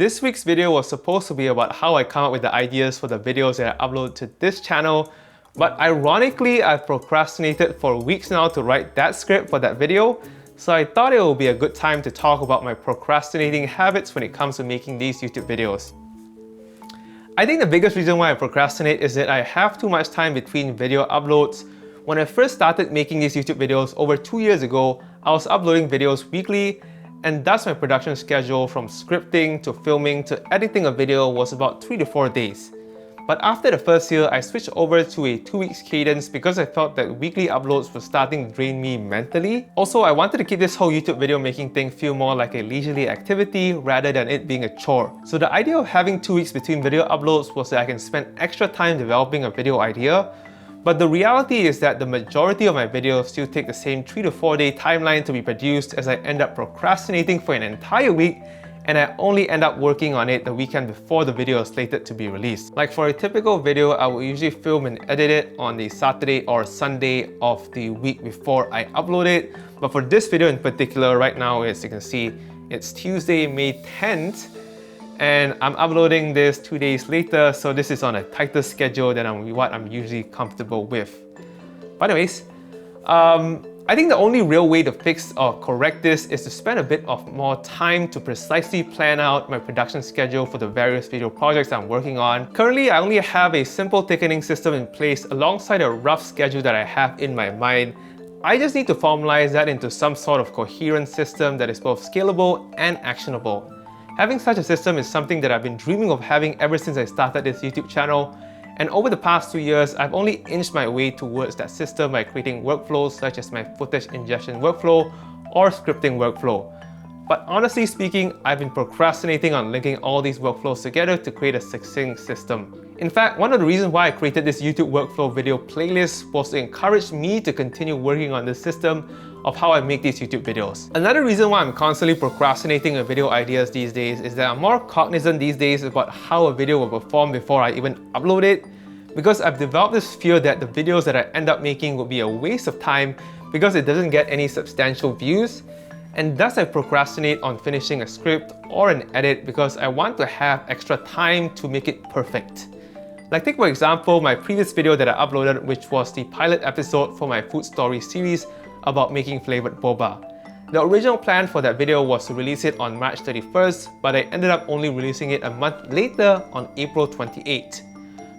this week's video was supposed to be about how I come up with the ideas for the videos that I upload to this channel, but ironically, I've procrastinated for weeks now to write that script for that video, so I thought it would be a good time to talk about my procrastinating habits when it comes to making these YouTube videos. I think the biggest reason why I procrastinate is that I have too much time between video uploads. When I first started making these YouTube videos over 2 years ago, I was uploading videos weekly, and thus my production schedule from scripting to filming to editing a video was about 3 to 4 days. But after the first year, I switched over to a 2-week cadence because I felt that weekly uploads were starting to drain me mentally. Also, I wanted to keep this whole YouTube video making thing feel more like a leisurely activity rather than it being a chore. So the idea of having 2 weeks between video uploads was that I can spend extra time developing a video idea. But the reality is that the majority of my videos still take the same 3 to 4 day timeline to be produced, as I end up procrastinating for an entire week and I only end up working on it the weekend before the video is slated to be released. Like for a typical video, I will usually film and edit it on the Saturday or Sunday of the week before I upload it. But for this video in particular, right now, as you can see, it's Tuesday, May 10th. And I'm uploading this 2 days later, so this is on a tighter schedule than what I'm usually comfortable with. But anyways, I think the only real way to fix or correct this is to spend a bit of more time to precisely plan out my production schedule for the various video projects I'm working on. Currently, I only have a simple ticketing system in place alongside a rough schedule that I have in my mind. I just need to formalize that into some sort of coherent system that is both scalable and actionable. Having such a system is something that I've been dreaming of having ever since I started this YouTube channel, and over the past 2 years, I've only inched my way towards that system by creating workflows such as my footage ingestion workflow or scripting workflow. But honestly speaking, I've been procrastinating on linking all these workflows together to create a succinct system. In fact, one of the reasons why I created this YouTube workflow video playlist was to encourage me to continue working on this system of how I make these YouTube videos. Another reason why I'm constantly procrastinating on video ideas these days is that I'm more cognizant these days about how a video will perform before I even upload it, because I've developed this fear that the videos that I end up making will be a waste of time because it doesn't get any substantial views, and thus I procrastinate on finishing a script or an edit because I want to have extra time to make it perfect. Like take for example my previous video that I uploaded, which was the pilot episode for my food story series about making flavored boba. The original plan for that video was to release it on March 31st, but I ended up only releasing it a month later on April 28th.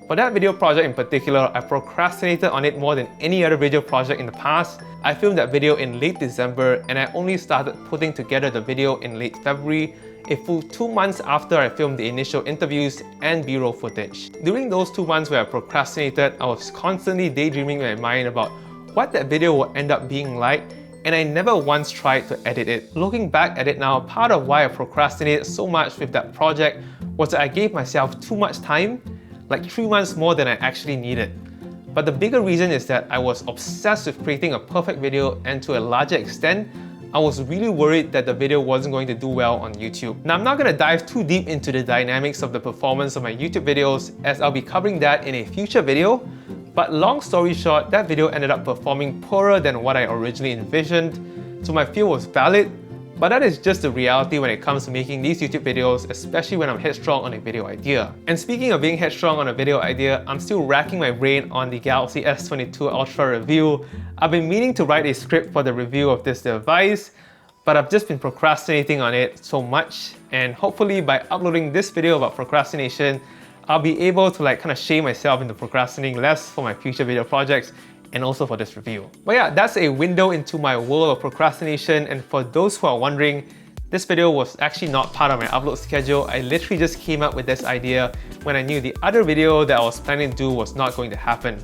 For that video project in particular, I procrastinated on it more than any other video project in the past. I filmed that video in late December and I only started putting together the video in late February, a full 2 months after I filmed the initial interviews and B-roll footage. During those 2 months where I procrastinated, I was constantly daydreaming in my mind about what that video will end up being like, and I never once tried to edit it. Looking back at it now, part of why I procrastinated so much with that project was that I gave myself too much time, like 3 months more than I actually needed. But the bigger reason is that I was obsessed with creating a perfect video, and to a larger extent, I was really worried that the video wasn't going to do well on YouTube. Now, I'm not going to dive too deep into the dynamics of the performance of my YouTube videos, as I'll be covering that in a future video. But long story short, that video ended up performing poorer than what I originally envisioned, so my fear was valid, but that is just the reality when it comes to making these YouTube videos, especially when I'm headstrong on a video idea. And speaking of being headstrong on a video idea, I'm still racking my brain on the Galaxy S22 Ultra review. I've been meaning to write a script for the review of this device, but I've just been procrastinating on it so much, and hopefully by uploading this video about procrastination, I'll be able to kind of shame myself into procrastinating less for my future video projects and also for this review. But yeah, that's a window into my world of procrastination, and for those who are wondering, this video was actually not part of my upload schedule. I literally just came up with this idea when I knew the other video that I was planning to do was not going to happen.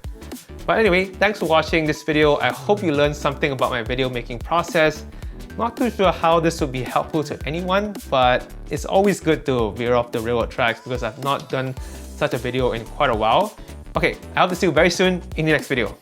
But anyway, thanks for watching this video. I hope you learned something about my video making process. Not too sure how this would be helpful to anyone, but it's always good to veer off the railroad tracks because I've not done such a video in quite a while. Okay, I hope to see you very soon in the next video.